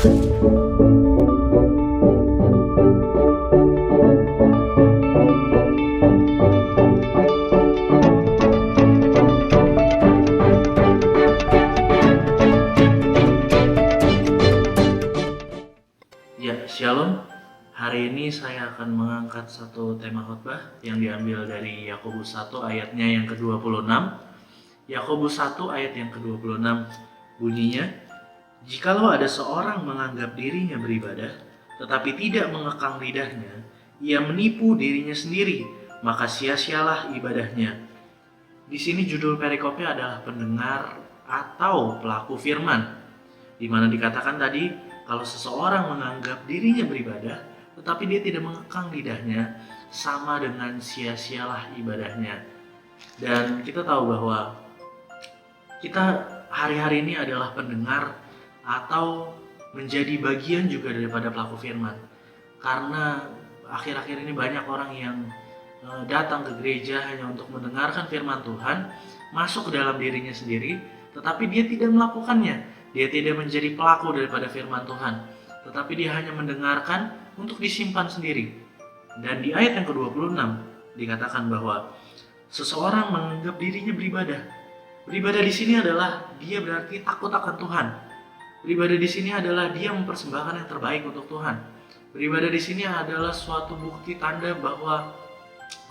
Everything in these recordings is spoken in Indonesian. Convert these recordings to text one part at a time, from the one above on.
Ya, Shalom. Hari ini saya akan mengangkat satu tema khotbah yang diambil dari Yakobus 1 ayatnya yang ke-26. Yakobus 1 ayat yang ke-26 bunyinya, "Jikalau ada seorang menganggap dirinya beribadah, tetapi tidak mengekang lidahnya, ia menipu dirinya sendiri, maka sia-sialah ibadahnya." Di sini judul perikopnya adalah pendengar atau pelaku firman, di mana dikatakan tadi kalau seseorang menganggap dirinya beribadah tetapi dia tidak mengekang lidahnya, sama dengan sia-sialah ibadahnya. Dan kita tahu bahwa kita hari-hari ini adalah pendengar atau menjadi bagian juga daripada pelaku firman. Karena akhir-akhir ini banyak orang yang datang ke gereja hanya untuk mendengarkan firman Tuhan, masuk ke dalam dirinya sendiri, tetapi dia tidak melakukannya. Dia tidak menjadi pelaku daripada firman Tuhan, tetapi dia hanya mendengarkan untuk disimpan sendiri. Dan di ayat yang ke-26 dikatakan bahwa seseorang menganggap dirinya beribadah. Beribadah di sini adalah dia berarti takut akan Tuhan. Beribadah di sini adalah dia mempersembahkan yang terbaik untuk Tuhan. Beribadah di sini adalah suatu bukti tanda bahwa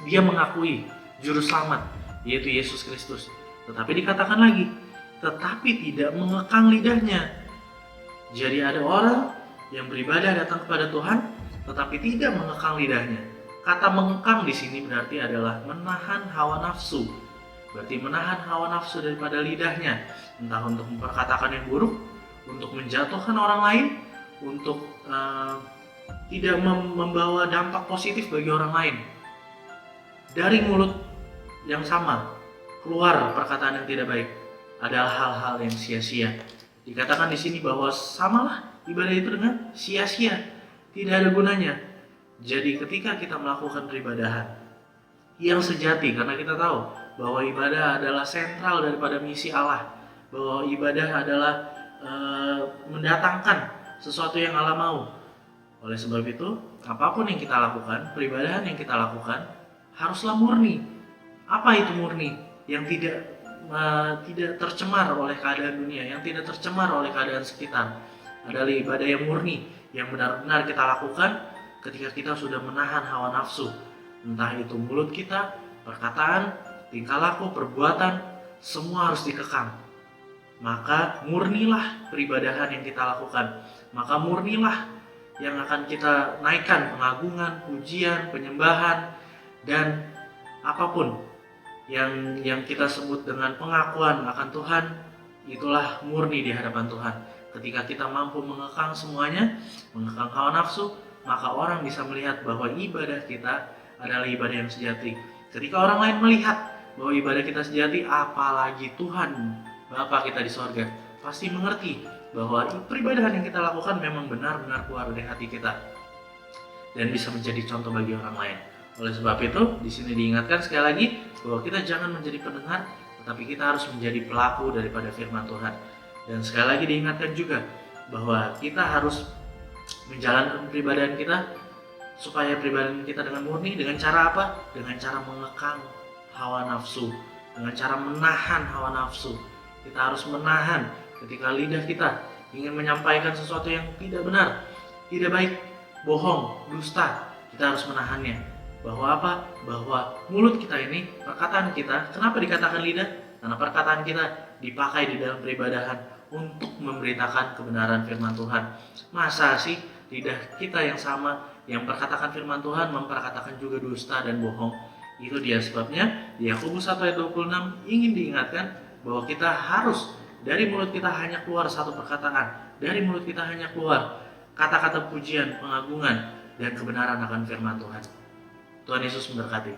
dia mengakui juru selamat, yaitu Yesus Kristus. Tetapi dikatakan lagi, tetapi tidak mengekang lidahnya. Jadi ada orang yang beribadah datang kepada Tuhan, tetapi tidak mengekang lidahnya. Kata mengekang di sini berarti adalah menahan hawa nafsu. Berarti menahan hawa nafsu daripada lidahnya, entah untuk memperkatakan yang buruk, untuk menjatuhkan orang lain, untuk tidak membawa dampak positif bagi orang lain. Dari mulut yang sama keluar perkataan yang tidak baik adalah hal-hal yang sia-sia. Dikatakan di sini bahwa samalah ibadah itu dengan sia-sia, tidak ada gunanya. Jadi ketika kita melakukan peribadahan yang sejati, karena kita tahu bahwa ibadah adalah sentral daripada misi Allah, bahwa ibadah adalah mendatangkan sesuatu yang Allah mau. Oleh sebab itu, apapun yang kita lakukan, peribadahan yang kita lakukan haruslah murni. Apa itu murni? Yang tidak tercemar oleh keadaan dunia, yang tidak tercemar oleh keadaan sekitar. Adalah ibadah yang murni, yang benar-benar kita lakukan ketika kita sudah menahan hawa nafsu. Entah itu mulut kita, perkataan, tingkah laku, perbuatan, semua harus dikekang. Maka murnilah peribadahan yang kita lakukan. Maka murnilah yang akan kita naikkan pengagungan, pujian, penyembahan, dan apapun yang kita sebut dengan pengakuan akan Tuhan, itulah murni di hadapan Tuhan. Ketika kita mampu mengekang semuanya, mengekang hawa nafsu, maka orang bisa melihat bahwa ibadah kita adalah ibadah yang sejati. Ketika orang lain melihat bahwa ibadah kita sejati, apalagi Tuhan Bapa kita di sorga, pasti mengerti bahwa peribadahan yang kita lakukan memang benar-benar keluar dari hati kita dan bisa menjadi contoh bagi orang lain. Oleh sebab itu, di sini diingatkan sekali lagi bahwa kita jangan menjadi pendengar, tetapi kita harus menjadi pelaku daripada firman Tuhan. Dan sekali lagi diingatkan juga bahwa kita harus menjalankan peribadahan kita supaya peribadahan kita dengan murni. Dengan cara apa? Dengan cara mengekang hawa nafsu, dengan cara menahan hawa nafsu. Kita harus menahan ketika lidah kita ingin menyampaikan sesuatu yang tidak benar, tidak baik, bohong, dusta. Kita harus menahannya. Bahwa apa? Bahwa mulut kita ini, perkataan kita, kenapa dikatakan lidah? Karena perkataan kita dipakai di dalam peribadahan untuk memberitakan kebenaran firman Tuhan. Masa sih lidah kita yang sama, yang perkatakan firman Tuhan, memperkatakan juga dusta dan bohong? Itu dia sebabnya di Yakobus 1 ayat 26 ingin diingatkan bahwa kita harus, dari mulut kita hanya keluar satu perkataan, dari mulut kita hanya keluar kata-kata pujian, pengagungan, dan kebenaran akan firman Tuhan. Tuhan Yesus memberkati.